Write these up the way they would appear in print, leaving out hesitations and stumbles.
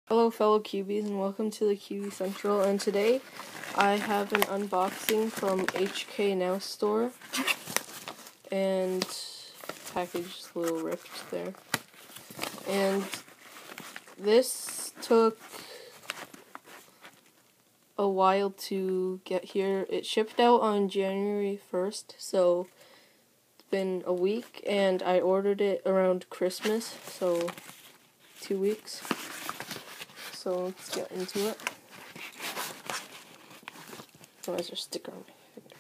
Hello fellow Cubies and welcome to the QB Central, and today I have an unboxing from HK Now store, and package is a little ripped there, and this took a while to get here. It shipped out on January 1st, so it's been a week, and I ordered it around Christmas, so 2 weeks. So let's get into it. Oh, there's a sticker on my finger.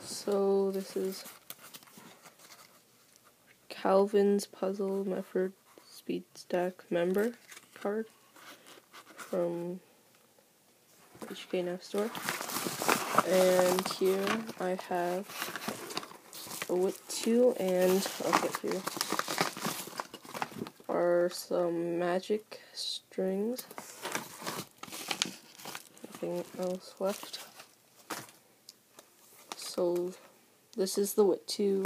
So this is Calvin's Puzzle Method Speed Stack member card from HK Now store. And here I have a WIT 2, and okay, here are some magic strings. Nothing else left. So this is the WIT 2.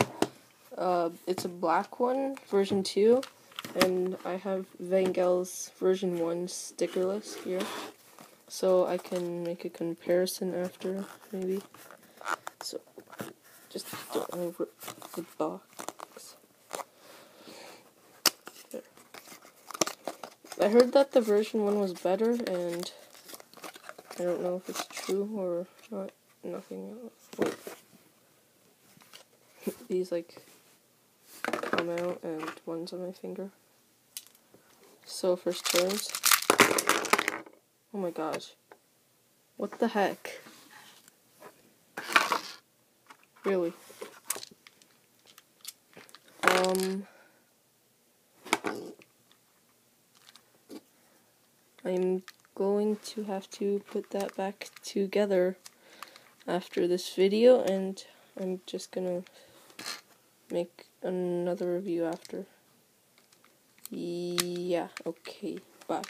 It's a black one, version 2, and I have Vangel's version 1 stickerless here, so I can make a comparison after, maybe. So just don't over the box. There. I heard that the version 1 was better, and I don't know if it's true or not. Nothing else. Wait. These like come out, and one's on my finger. So first turns. Oh my gosh. What the heck? Really? I'm going to have to put that back together after this video, and I'm just gonna make another review after. Yeah, okay, bye.